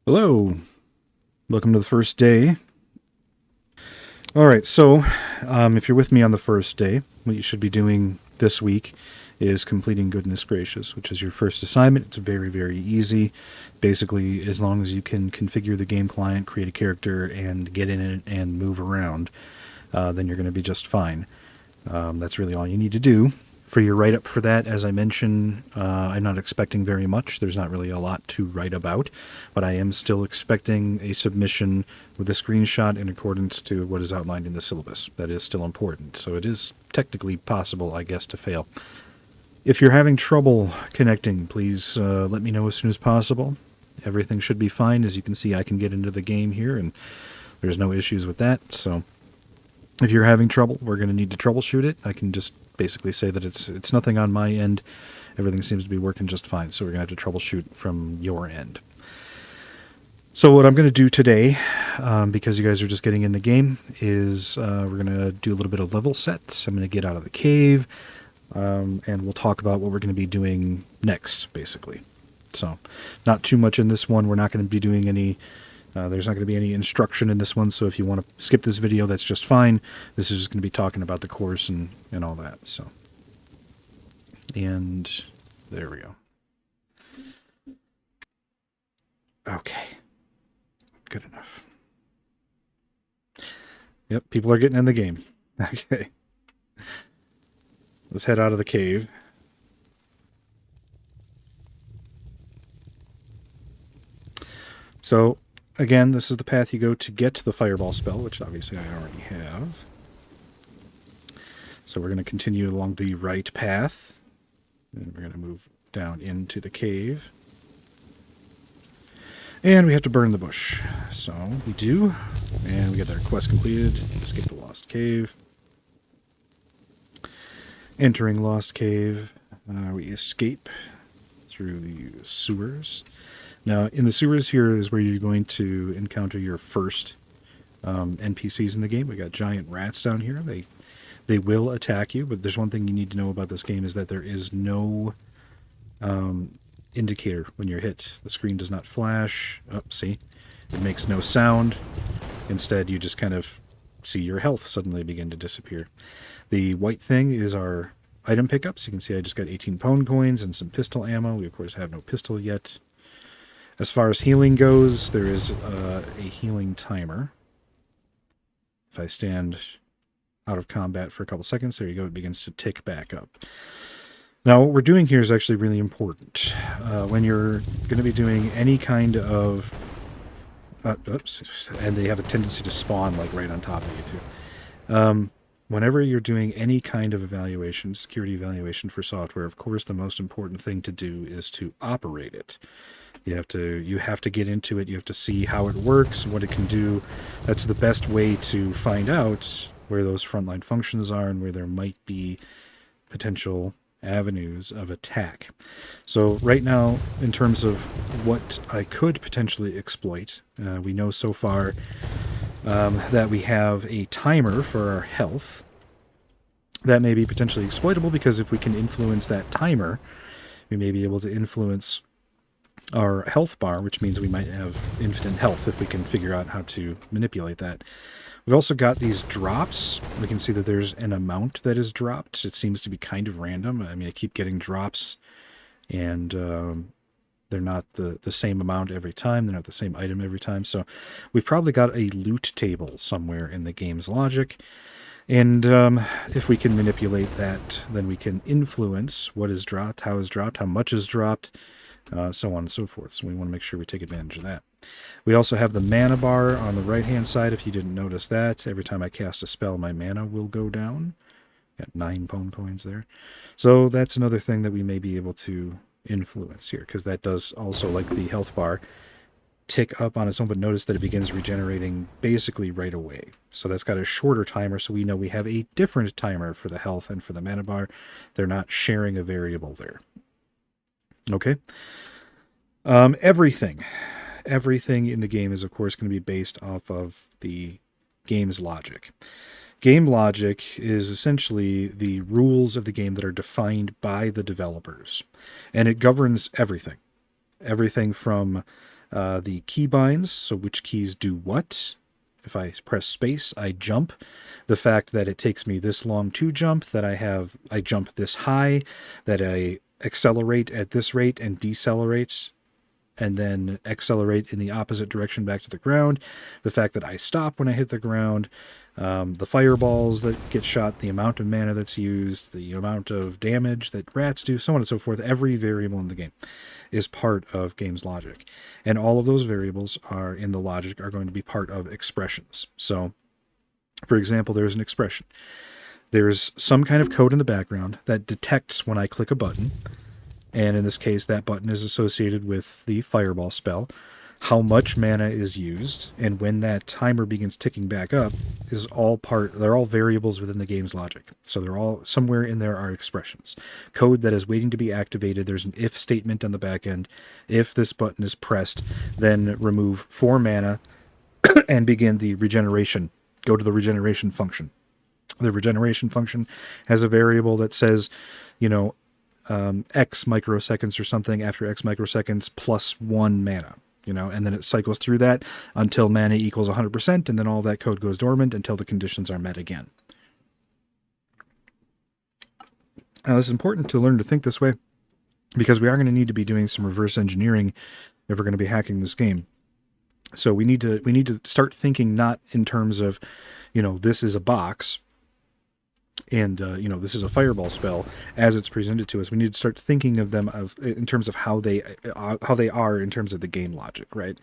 Hello, welcome to the first day. All right, so if you're with me on the first day, what you should be doing this week is completing Goodness Gracious, which is your first assignment. It's very, very easy. Basically, as long as you can configure the game client, create a character, and get in it and move around, then you're going to be just fine. That's really all you need to do. For your write-up for that, as I mentioned, I'm not expecting very much. There's not really a lot to write about, but I am still expecting a submission with a screenshot in accordance to what is outlined in the syllabus. That is still important, so it is technically possible, I guess, to fail. If you're having trouble connecting, please let me know as soon as possible. Everything should be fine. As you can see, I can get into the game here, and there's no issues with that, so if you're having trouble, we're going to need to troubleshoot it. I can just basically say that it's nothing on my end. Everything seems to be working just fine, so we're going to have to troubleshoot from your end. So what I'm going to do today, because you guys are just getting in the game, is we're going to do a little bit of level sets. I'm going to get out of the cave, and we'll talk about what we're going to be doing next, basically. So not too much in this one. We're not going to be doing any... there's not going to be any instruction in this one, so if you want to skip this video, that's just fine. This is just going to be talking about the course and all that. So, and there we go. Okay, good enough. Yep, people are getting in the game. Okay, let's head out of the cave. So, again, this is the path you go to get to the fireball spell, which obviously I already have. So we're going to continue along the right path, and we're going to move down into the cave. And we have to burn the bush. So we do, and we get our quest completed. Escape the Lost Cave. Entering Lost Cave, we escape through the sewers. Now, in the sewers here is where you're going to encounter your first NPCs in the game. We got giant rats down here. They will attack you, but there's one thing you need to know about this game is that there is no indicator when you're hit. The screen does not flash. Oh, see? It makes no sound. Instead, you just kind of see your health suddenly begin to disappear. The white thing is our item pickups. You can see I just got 18 Pwn coins and some pistol ammo. We, of course, have no pistol yet. As far as healing goes, there is a healing timer. If I stand out of combat for a couple seconds, there you go, it begins to tick back up. Now, what we're doing here is actually really important. When you're going to be doing any kind of... oops, and they have a tendency to spawn like right on top of you too. Whenever you're doing any kind of evaluation, security evaluation for software, of course, the most important thing to do is to operate it. You have to get into it. You have to see how it works, what it can do. That's the best way to find out where those frontline functions are and where there might be potential avenues of attack. So right now, in terms of what I could potentially exploit, we know so far that we have a timer for our health. That may be potentially exploitable because if we can influence that timer, we may be able to influence our health bar, which means we might have infinite health if we can figure out how to manipulate that. We've also got these drops. We can see that there's an amount that is dropped. It seems to be kind of random. I mean, I keep getting drops, and they're not the same amount every time. They're not the same item every time. So we've probably got a loot table somewhere in the game's logic. And if we can manipulate that, then we can influence what is dropped, how much is dropped, so on and so forth. So we want to make sure we take advantage of that. We also have the mana bar on the right-hand side. If you didn't notice that, every time I cast a spell, my mana will go down. Got 9 Pwn coins there. So that's another thing that we may be able to influence here, because that does also, like the health bar, tick up on its own, but notice that it begins regenerating basically right away. So that's got a shorter timer, so we know we have a different timer for the health and for the mana bar. They're not sharing a variable there. Okay. Everything in the game is, of course, going to be based off of the game's logic. Game logic is essentially the rules of the game that are defined by the developers, and it governs everything. Everything from The keybinds, so which keys do what. If I press space, I jump. The fact that it takes me this long to jump, that I jump this high, that I accelerate at this rate and decelerate and then accelerate in the opposite direction back to the ground. The fact that I stop when I hit the ground, the fireballs that get shot, the amount of mana that's used, the amount of damage that rats do, so on and so forth. Every variable in the game is part of game's logic. And all of those variables are in the logic are going to be part of expressions. So, for example, there's an expression. There's some kind of code in the background that detects when I click a button, and in this case, that button is associated with the fireball spell. How much mana is used, and when that timer begins ticking back up, they're all variables within the game's logic. So they're all, somewhere in there are expressions. Code that is waiting to be activated. There's an if statement on the back end. If this button is pressed, then remove 4 mana and begin the regeneration. Go to the regeneration function. The regeneration function has a variable that says, X microseconds or something after X microseconds plus 1 mana, and then it cycles through that until mana equals 100%, and then all that code goes dormant until the conditions are met again. Now, it's important to learn to think this way because we are going to need to be doing some reverse engineering if we're going to be hacking this game. So we need to start thinking not in terms of, this is a box, and this is a fireball spell as it's presented to us. We need to start thinking of them in terms of how they are in terms of the game logic, right?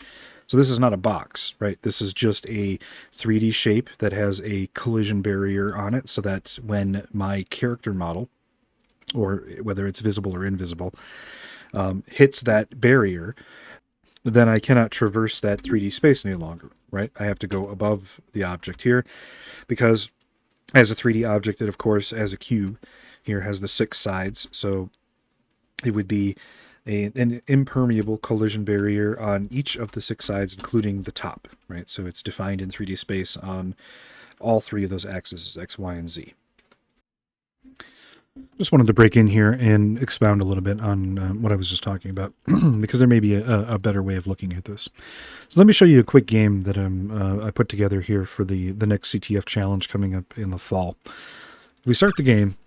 So this is not a box, right? This is just a 3D shape that has a collision barrier on it, so that when my character model, or whether it's visible or invisible, hits that barrier, then I cannot traverse that 3D space any longer, right? I have to go above the object here, because as a 3D object, it, of course, as a cube, here has the 6 sides, so it would be an impermeable collision barrier on each of the 6 sides, including the top, right? So it's defined in 3D space on all 3 of those axes, X, Y, and Z. Just wanted to break in here and expound a little bit on what I was just talking about, because there may be a better way of looking at this. So let me show you a quick game that I put together here for the next CTF challenge coming up in the fall. We start the game.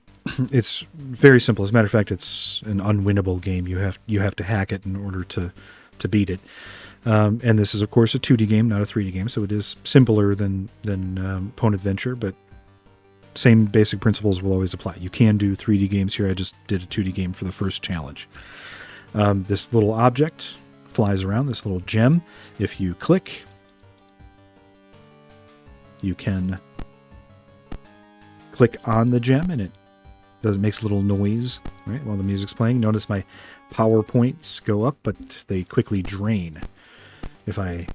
It's very simple. As a matter of fact, it's an unwinnable game. You have to hack it in order to beat it. And this is, of course, a 2D game, not a 3D game, so it is simpler than Pwn Adventure, but same basic principles will always apply. You can do 3D games here. I just did a 2D game for the first challenge. This little object flies around, this little gem. If you click, you can click on the gem, and it makes a little noise, right, while the music's playing. Notice my power points go up, but they quickly drain. If I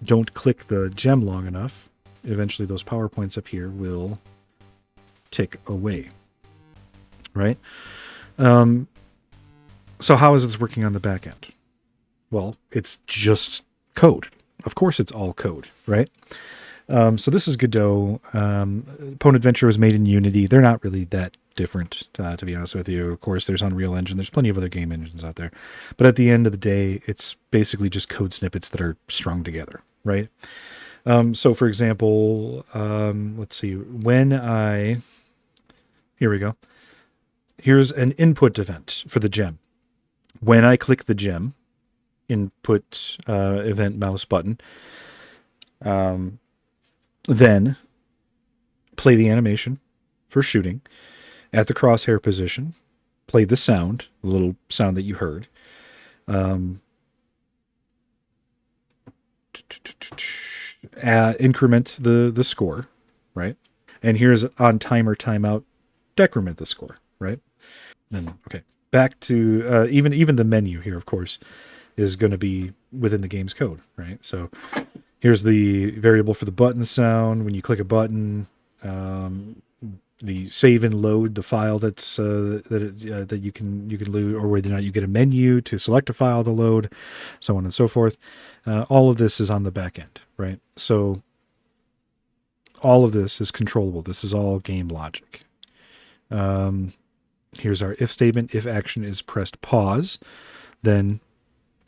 don't click the gem long enough, eventually those power points up here will tick away, right? So how is this working on the back end? Well, it's just code. Of course it's all code, right? So this is Godot. Pwn Adventure was made in Unity. They're not really that different, to be honest with you. Of course, there's Unreal Engine. There's plenty of other game engines out there. But at the end of the day, it's basically just code snippets that are strung together, right? So for example, let's see, here we go. Here's an input event for the gem. When I click the gem, input event mouse button, then play the animation for shooting at the crosshair position, play the sound, the little sound that you heard, increment the score, right? And here's on timer timeout, decrement the score, right? And okay, back to even the menu here, of course, is going to be within the game's code, right? So here's the variable for the button sound. When you click a button, the save and load the file that's that you can load, or whether or not you get a menu to select a file to load, so on and so forth. All of this is on the back end, right? So all of this is controllable. This is all game logic. Here's our if statement. If action is pressed pause, then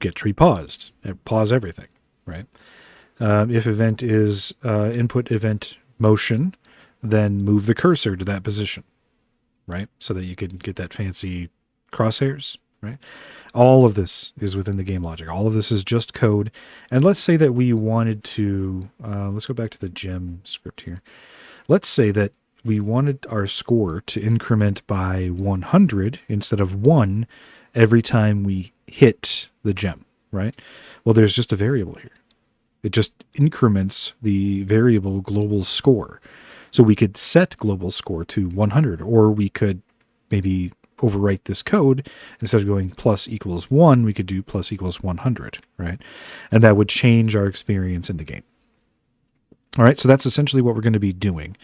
get tree paused. Pause everything, right? If event is input event motion, then move the cursor to that position, right? So that you can get that fancy crosshairs, right? All of this is within the game logic. All of this is just code. And let's say that we wanted to, let's go back to the gem script here. Let's say that we wanted our score to increment by 100 instead of 1 every time we hit the gem, right? Well, there's just a variable here. It just increments the variable global score. So we could set global score to 100, or we could maybe overwrite this code. Instead of going plus equals 1, we could do plus equals 100, right? And that would change our experience in the game. All right, so that's essentially what we're going to be doing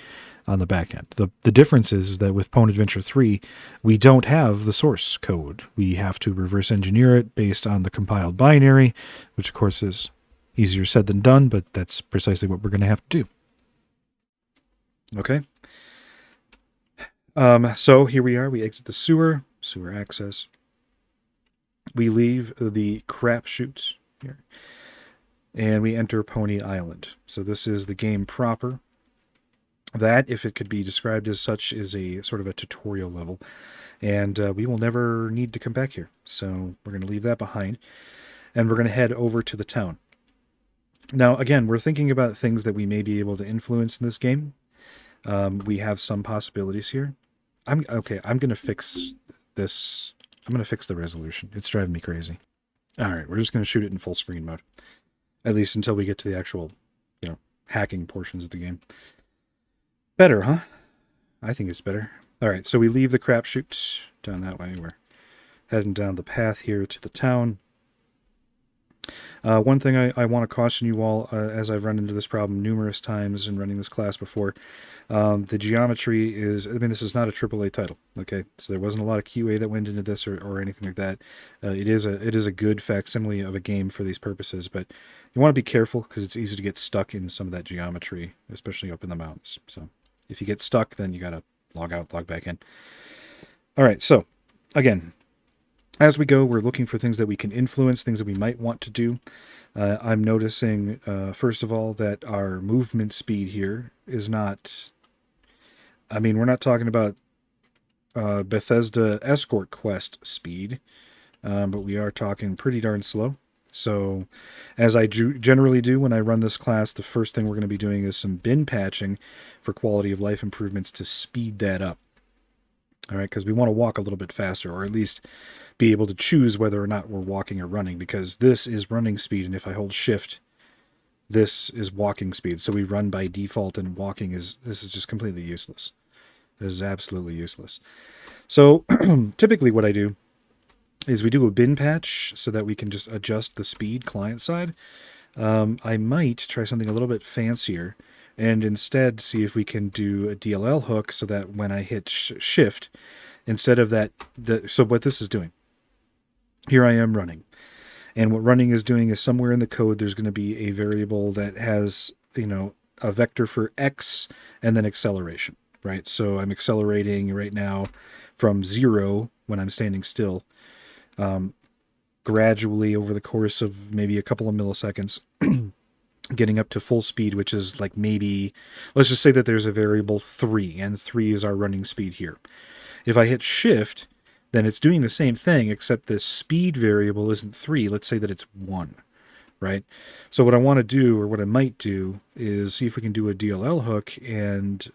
on the back end. The difference is that with Pwn Adventure 3, we don't have the source code. We have to reverse engineer it based on the compiled binary, which of course is easier said than done, but that's precisely what we're going to have to do. Okay. So here we are. We exit the sewer access. We leave the crap chute here, and we enter Pony Island. So this is the game proper. That, if it could be described as such, is a sort of a tutorial level, and we will never need to come back here. So we're going to leave that behind, and we're going to head over to the town. Now, again, we're thinking about things that we may be able to influence in this game. We have some possibilities here. I'm going to fix this. I'm going to fix the resolution. It's driving me crazy. All right, we're just going to shoot it in full screen mode, at least until we get to the actual, hacking portions of the game. Better, huh? I think it's better. All right, so we leave the crap chute down that way. We're heading down the path here to the town. One thing I want to caution you all, as I've run into this problem numerous times in running this class before, the geometry is, this is not a AAA title, okay? So there wasn't a lot of QA that went into this or anything like that. It is a good facsimile of a game for these purposes, but you want to be careful because it's easy to get stuck in some of that geometry, especially up in the mountains. So if you get stuck, then you got to log out, log back in. All right, so again, as we go, we're looking for things that we can influence, things that we might want to do. I'm noticing, first of all, that our movement speed here is not... we're not talking about Bethesda Escort Quest speed, but we are talking pretty darn slow. So, as I generally do when I run this class, the first thing we're going to be doing is some bin patching for quality of life improvements to speed that up. All right, because we want to walk a little bit faster, or at least be able to choose whether or not we're walking or running, because this is running speed, and if I hold shift, this is walking speed. So we run by default, and this is just completely useless. This is absolutely useless. So typically what I do is we do a bin patch so that we can just adjust the speed client side. I might try something a little bit fancier and instead see if we can do a DLL hook so that when I hit shift, instead of that, so what this is doing, here I am running. And what running is doing is somewhere in the code, there's going to be a variable that has, a vector for X and then acceleration, right? So I'm accelerating right now from 0 when I'm standing still, gradually over the course of maybe a couple of milliseconds, getting up to full speed, which is like maybe, let's just say that there's a variable 3, and 3 is our running speed here. If I hit shift, then it's doing the same thing, except the speed variable isn't 3. Let's say that it's 1, right? So what I want to do, or what I might do, is see if we can do a DLL hook, and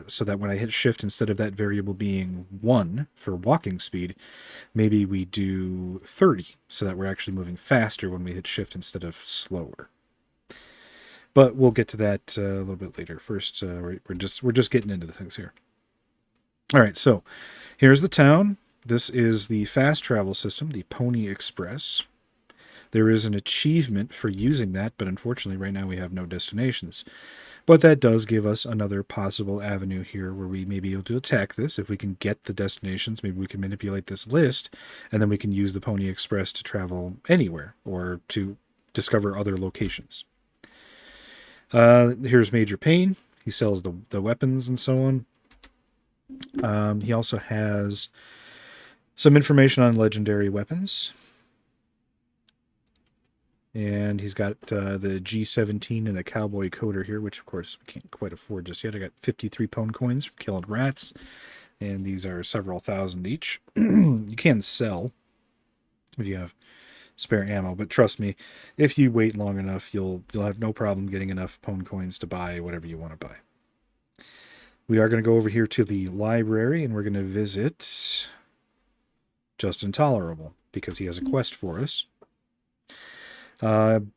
so that when I hit shift, instead of that variable being 1 for walking speed, maybe we do 30, so that we're actually moving faster when we hit shift instead of slower. But we'll get to that a little bit later. First, we're just getting into the things here. All right, so here's the town. This is the fast travel system, the Pony Express. There is an achievement for using that, but unfortunately right now we have no destinations. But that does give us another possible avenue here where we may be able to attack this. If we can get the destinations, maybe we can manipulate this list, and then we can use the Pony Express to travel anywhere or to discover other locations. Here's Major Payne. He sells the weapons and so on. He also has some information on legendary weapons. And he's got the G17 and a cowboy coder here, which of course we can't quite afford just yet. I got 53 Pwn coins from killing rats, and these are several thousand each. You can sell if you have spare ammo, but trust me, if you wait long enough, you'll have no problem getting enough Pwn coins to buy whatever you want to buy. We are going to go over here to the library, and we're going to visit Just Intolerable, because he has a quest for us.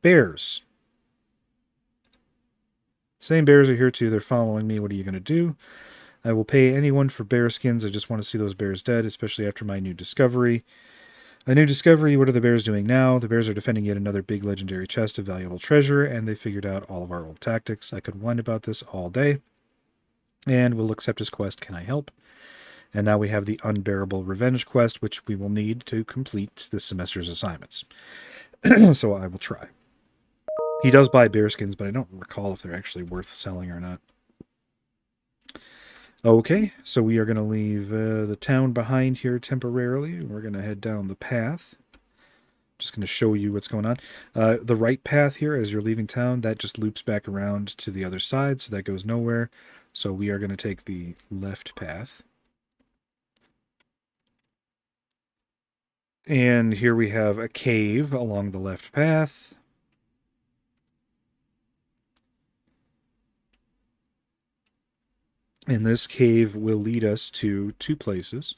Bears. Same bears are here too. They're following me. What are you going to do? I will pay anyone for bear skins. I just want to see those bears dead, especially after my new discovery. A new discovery, what are the bears doing now? The bears are defending yet another big legendary chest of valuable treasure, and they figured out all of our old tactics. I could whine about this all day. And we'll accept his quest, Can I Help? And now we have the Unbearable Revenge quest, which we will need to complete this semester's assignments. So I will try. He does buy bearskins, but I don't recall if they're actually worth selling or not. Okay, so we are going to leave the town behind here temporarily. We're going to head down the path. Just going to show you what's going on. The right path here, as you're leaving town, that just loops back around to the other side, so that goes nowhere. So we are going to take the left path. And here we have a cave along the left path. And this cave will lead us to two places.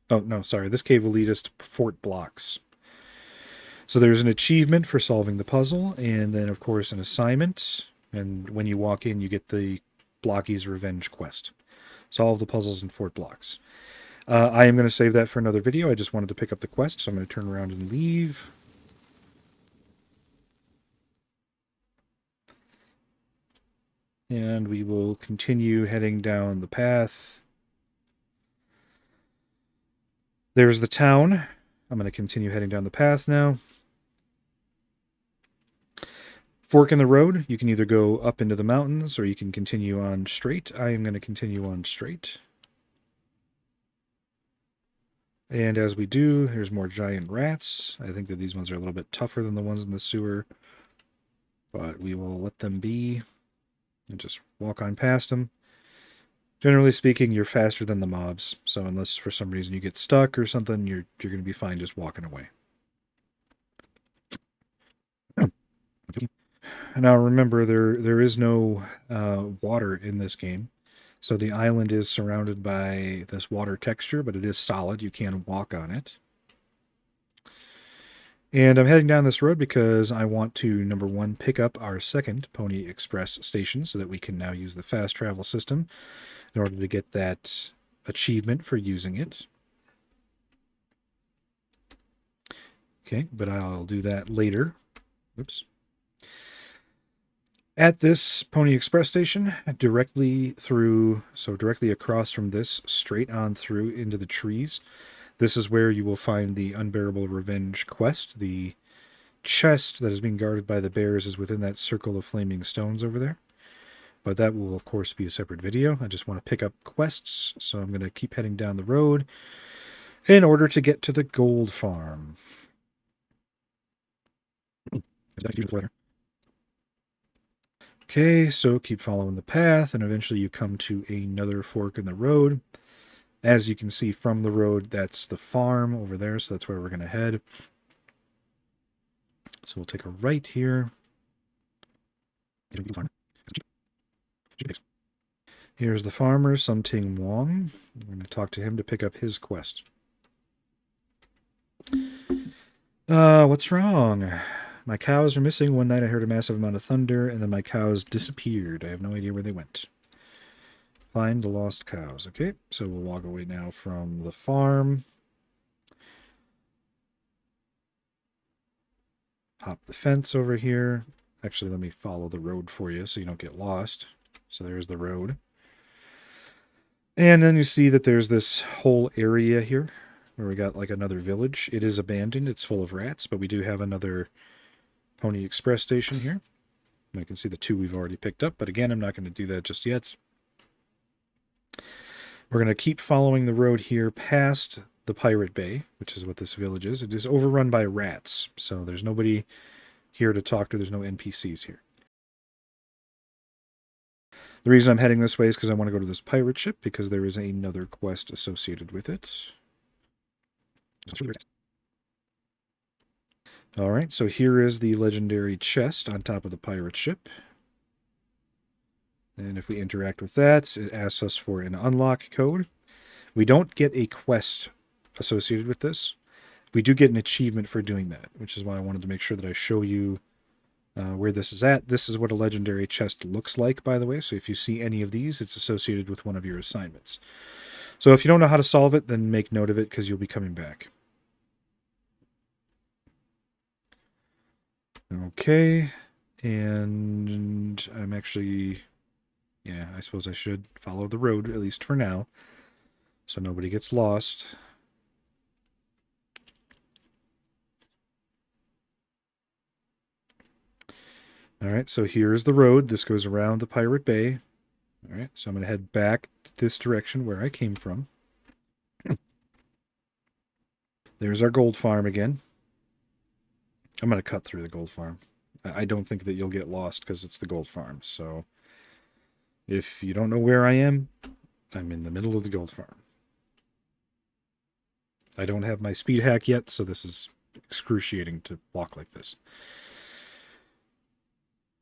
Oh, no, sorry. This cave will lead us to Fort Blocks. So there's an achievement for solving the puzzle, and then, of course, an assignment. And when you walk in, you get the Blocky's Revenge quest. Solve the puzzles in Fort Blocks. I am going to save that for another video. I just wanted to pick up the quest, so I'm going to turn around and leave. And we will continue heading down the path. There's the town. I'm going to continue heading down the path now. Fork in the road. You can either go up into the mountains or you can continue on straight. I am going to continue on straight. And as we do, here's more giant rats. I think that these ones are a little bit tougher than the ones in the sewer, but we will let them be and just walk on past them. Generally speaking, you're faster than the mobs, so unless for some reason you get stuck or something, you're going to be fine just walking away. Now remember, there is no water in this game. So the island is surrounded by this water texture, but it is solid. You can walk on it. And I'm heading down this road because I want to, number one, pick up our second Pony Express station so that we can now use the fast travel system in order to get that achievement for using it. Okay, but I'll do that later. Oops. At this Pony Express station, directly across from this, straight on through into the trees, this is where you will find the Unbearable Revenge quest. The chest that is being guarded by the bears is within that circle of flaming stones over there. But that will, of course, be a separate video. I just want to pick up quests, so I'm going to keep heading down the road in order to get to the gold farm. Okay, so keep following the path, and eventually you come to another fork in the road. As you can see from the road, that's the farm over there, so that's where we're going to head. So we'll take a right here. Here's the farmer, Somting Wong. We're going to talk to him to pick up his quest. What's wrong? My cows are missing. One night I heard a massive amount of thunder, and then my cows disappeared. I have no idea where they went. Find the lost cows. Okay, so we'll walk away now from the farm. Hop the fence over here. Actually, let me follow the road for you so you don't get lost. So there's the road. And then you see that there's this whole area here where we got like another village. It is abandoned. It's full of rats, but we do have another Pony Express station here. And I can see the two we've already picked up, but again, I'm not going to do that just yet. We're going to keep following the road here past the Pirate Bay, which is what this village is. It is overrun by rats, so there's nobody here to talk to. There's no NPCs here. The reason I'm heading this way is because I want to go to this pirate ship, because there is another quest associated with it. Alright, so here is the legendary chest on top of the pirate ship. And if we interact with that, it asks us for an unlock code. We don't get a quest associated with this. We do get an achievement for doing that, which is why I wanted to make sure that I show you where this is at. This is what a legendary chest looks like, by the way. So if you see any of these, it's associated with one of your assignments. So if you don't know how to solve it, then make note of it, because you'll be coming back. Okay, and I'm actually, yeah, I suppose I should follow the road, at least for now, so nobody gets lost. Alright, so here's the road. This goes around the Pirate Bay. Alright, so I'm going to head back this direction where I came from. There's our gold farm again. I'm going to cut through the gold farm. I don't think that you'll get lost because it's the gold farm. So if you don't know where I am, I'm in the middle of the gold farm. I don't have my speed hack yet, so this is excruciating to walk like this.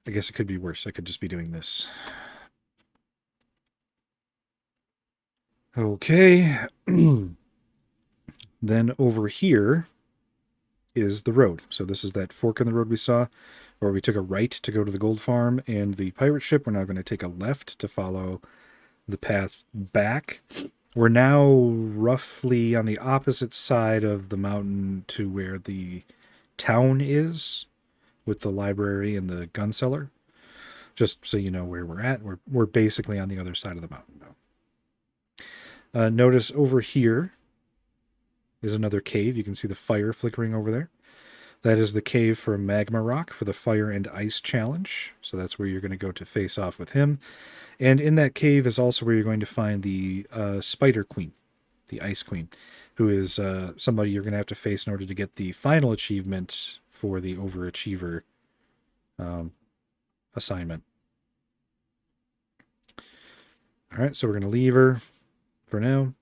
I guess it could be worse. I could just be doing this. Okay. Then over here is the road. So this is that fork in the road we saw, where we took a right to go to the gold farm and the pirate ship. We're now going to take a left to follow the path back. We're now roughly on the opposite side of the mountain to where the town is, with the library and the gun cellar. Just so you know where we're at. We're basically on the other side of the mountain now. Notice over here is another cave. You can see the fire flickering over there. That is the cave for Magma Rock for the Fire and Ice Challenge. So that's where you're going to go to face off with him. And in that cave is also where you're going to find the Spider Queen, the Ice Queen, who is somebody you're going to have to face in order to get the final achievement for the Overachiever assignment. Alright, so we're going to leave her for now.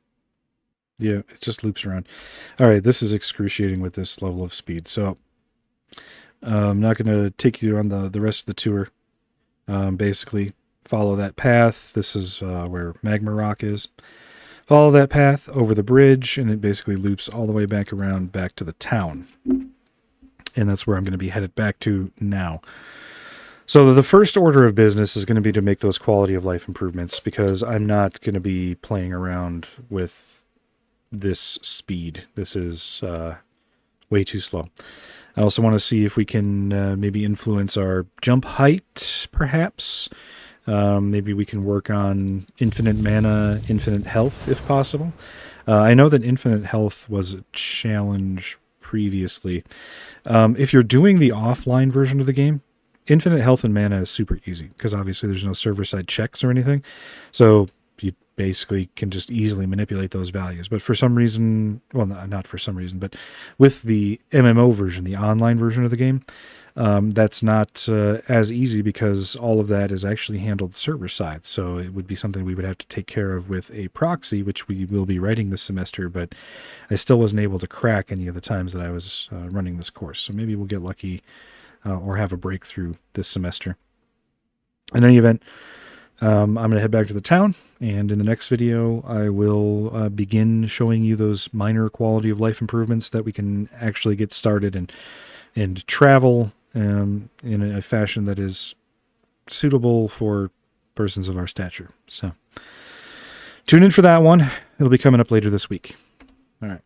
Yeah, it just loops around. Alright, this is excruciating with this level of speed. So I'm not going to take you on the rest of the tour. Basically, follow that path. This is where Magma Rock is. Follow that path over the bridge, and it basically loops all the way back around back to the town. And that's where I'm going to be headed back to now. So the first order of business is going to be to make those quality of life improvements, because I'm not going to be playing around with this speed. This is way too slow. I also want to see if we can maybe influence our jump height, perhaps. Maybe we can work on infinite mana, infinite health, if possible. I know that infinite health was a challenge previously. If you're doing the offline version of the game, infinite health and mana is super easy, because obviously there's no server-side checks or anything. So you basically can just easily manipulate those values. But for some reason, well, not for some reason, but with the MMO version, the online version of the game, that's not as easy, because all of that is actually handled server side. So it would be something we would have to take care of with a proxy, which we will be writing this semester, but I still wasn't able to crack any of the times that I was running this course. So maybe we'll get lucky or have a breakthrough this semester. In any event, I'm going to head back to the town, and in the next video I will begin showing you those minor quality of life improvements that we can actually get started and travel in a fashion that is suitable for persons of our stature. So tune in for that one. It'll be coming up later this week. All right.